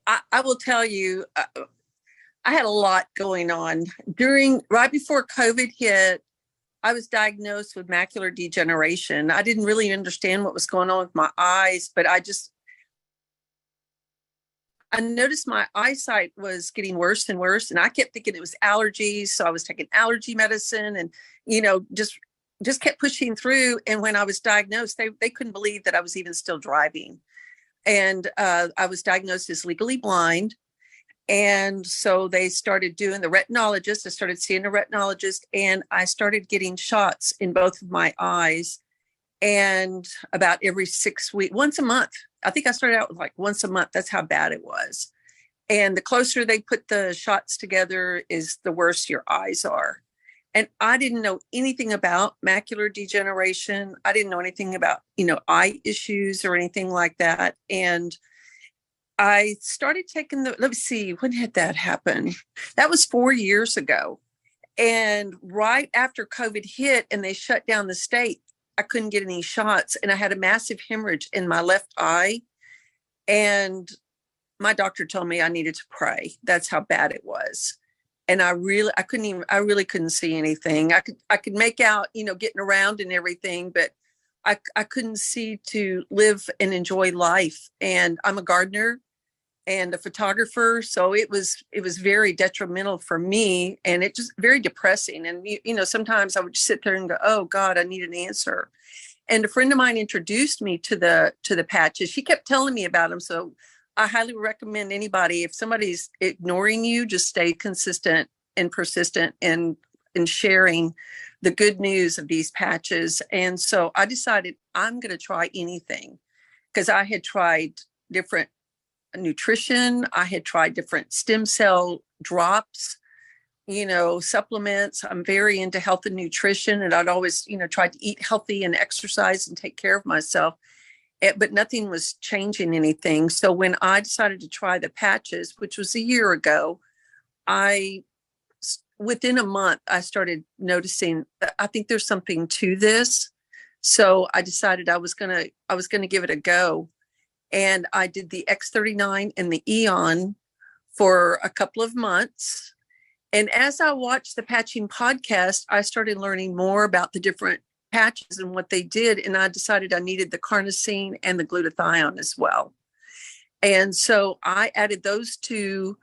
I will tell you, I had a lot going on right before COVID hit. I was diagnosed with macular degeneration. I didn't really understand what was going on with my eyes, but I noticed my eyesight was getting worse and worse, and I kept thinking it was allergies. So I was taking allergy medicine, and just kept pushing through. And when I was diagnosed, they couldn't believe that I was even still driving. And I was diagnosed as legally blind. And so they started doing the retinologist. I started seeing a retinologist, and I started getting shots in both of my eyes. And about every 6 weeks, once a month. I think I started out with like once a month. That's how bad it was. And the closer they put the shots together is the worse your eyes are. And I didn't know anything about macular degeneration. I didn't know anything about, eye issues or anything like that. And I started taking let me see, when had that happen? That was 4 years ago. And right after COVID hit and they shut down the state, I couldn't get any shots, and I had a massive hemorrhage in my left eye. And my doctor told me I needed to pray. That's how bad it was. And I really couldn't see anything. I could make out, getting around and everything, but I couldn't see to live and enjoy life. And I'm a gardener and a photographer. So it was very detrimental for me, and it just very depressing. And, sometimes I would sit there and go, oh God, I need an answer. And a friend of mine introduced me to the patches. She kept telling me about them. So I highly recommend anybody, if somebody's ignoring you, just stay consistent and persistent in sharing the good news of these patches. And so I decided I'm going to try anything, because I had tried different nutrition. I had tried different stem cell drops, supplements. I'm very into health and nutrition, and I'd always, tried to eat healthy and exercise and take care of myself. But nothing was changing anything. So when I decided to try the patches, which was a year ago, within a month, I started noticing that I think there's something to this. So I decided I was gonna give it a go. And I did the X39 and the Eon for a couple of months. And as I watched the patching podcast, I started learning more about the different patches and what they did. And I decided I needed the carnosine and the glutathione as well. And so I added those two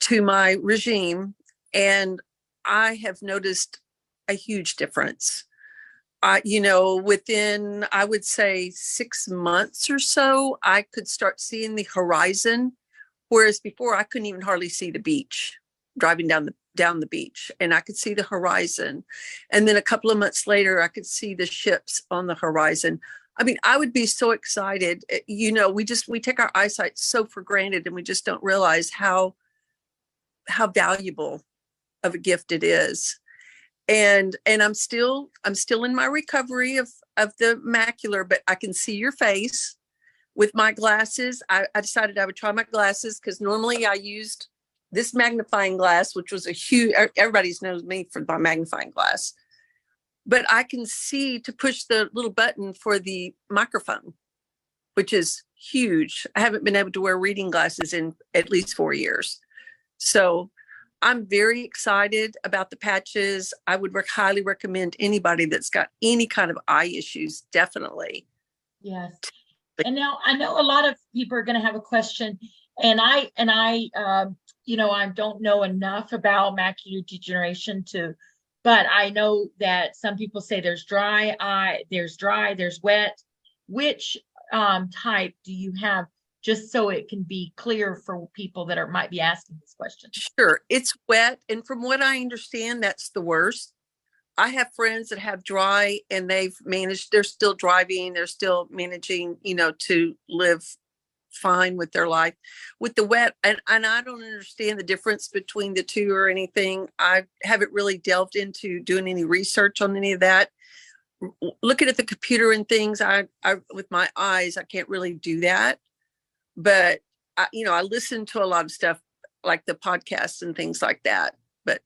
to my regime, and I have noticed a huge difference. Within, I would say 6 months or so, I could start seeing the horizon, whereas before I couldn't even hardly see the beach, driving down the beach, and I could see the horizon. And then a couple of months later, I could see the ships on the horizon. I mean, I would be so excited. We take our eyesight so for granted, and we just don't realize how valuable of a gift it is. And I'm still in my recovery of the macular, but I can see your face with my glasses. I decided I would try my glasses, because normally I used this magnifying glass, which was a huge, everybody knows me for my magnifying glass, but I can see to push the little button for the microphone, which is huge. I haven't been able to wear reading glasses in at least 4 years. So I'm very excited about the patches. I would highly recommend anybody that's got any kind of eye issues, definitely. Yes. And now I know a lot of people are going to have a question, and I don't know enough about macular degeneration but I know that some people say there's dry eye, there's dry, there's wet. Which type do you have, just so it can be clear for people that might be asking this question? Sure. It's wet. And from what I understand, that's the worst. I have friends that have dry, and they're still driving, they're still managing, to live fine with their life. With the wet, and I don't understand the difference between the two or anything. I haven't really delved into doing any research on any of that. Looking at the computer and things, I with my eyes, I can't really do that. But I listen to a lot of stuff like the podcasts and things like that. But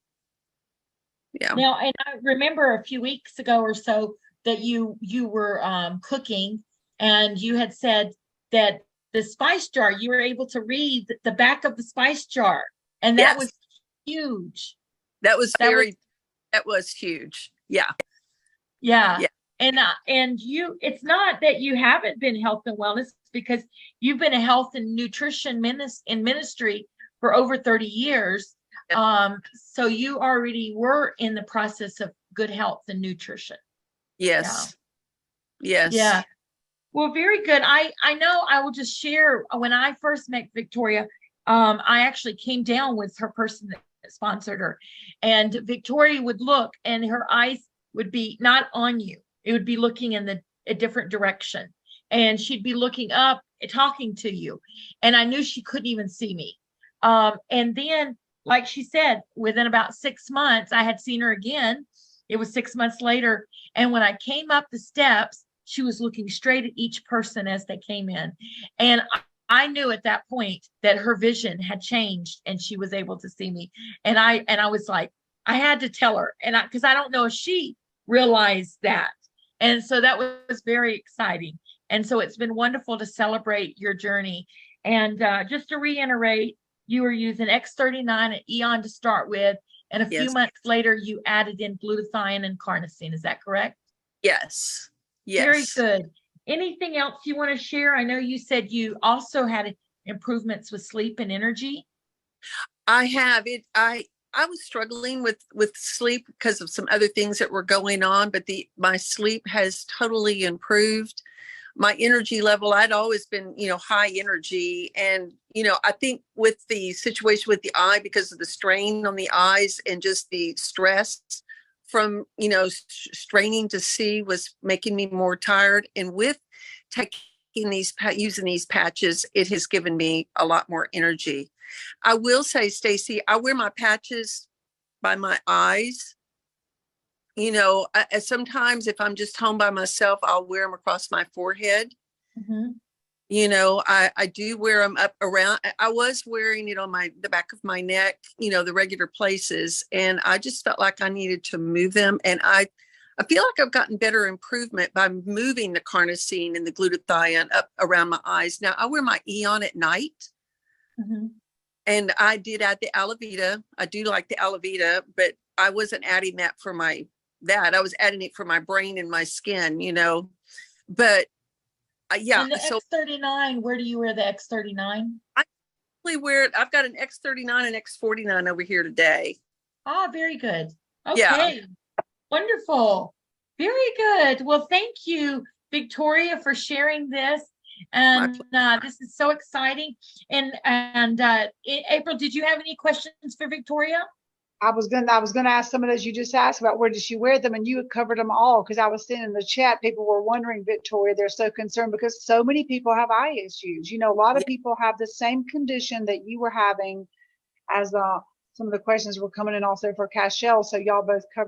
yeah. Now, and I remember a few weeks ago or so that you were cooking, and you had said that the spice jar. You were able to read the back of the spice jar, and that Yes. was huge. That was That was, that was huge. Yeah. yeah. Yeah. And you, it's not that you haven't been health and wellness, because you've been a health and nutrition ministry for over 30 years. So you already were in the process of good health and nutrition. Yes. Yeah. Yes. Yeah. Well, very good. I know, I will just share, when I first met Victoria, I actually came down with her person that sponsored her, and Victoria would look and her eyes would be not on you. It would be looking in a different direction, and she'd be looking up, talking to you. And I knew she couldn't even see me. And then, like she said, within about 6 months, I had seen her again. It was 6 months later. And when I came up the steps, she was looking straight at each person as they came in. And I knew at that point that her vision had changed and she was able to see me. And I was like, I had to tell her, and because I don't know if she realized that. And so that was very exciting. And so it's been wonderful to celebrate your journey. And just to reiterate, you were using X39 and Eon to start with, and a few Yes. months later you added in glutathione and carnosine. Is that correct? Yes. Very Yes. good. Anything else you want to share? I know you said you also had improvements with sleep and energy. I have it. I was struggling with sleep because of some other things that were going on, but my sleep has totally improved. My energy level, I'd always been, high energy. And, I think with the situation with the eye, because of the strain on the eyes and just the stress from, straining to see, was making me more tired. And with using these patches, it has given me a lot more energy. I will say, Stacy, I wear my patches by my eyes. Sometimes if I'm just home by myself, I'll wear them across my forehead. Mm-hmm. I do wear them up around. I was wearing it on the back of my neck, the regular places. And I just felt like I needed to move them. And I feel like I've gotten better improvement by moving the carnosine and the glutathione up around my eyes. Now I wear my Eon at night. Mm-hmm. And I did add the Alavita. I do like the Alavita, but I wasn't adding that for that. I was adding it for my brain and my skin, But yeah. And the So X39, where do you wear the X39? I really wear it. I've got an X39 and X49 over here today. Ah, very good. Yeah. Okay. Wonderful. Very good. Well, thank you, Victoria, for sharing this. And this is so exciting. And April, did you have any questions for Victoria? I was gonna ask some of those you just asked about, where did she wear them, and you had covered them all, because I was seeing in the chat people were wondering, Victoria, they're so concerned because so many people have eye issues. A lot of people have the same condition that you were having, as some of the questions were coming in also for Cashel. So y'all both covered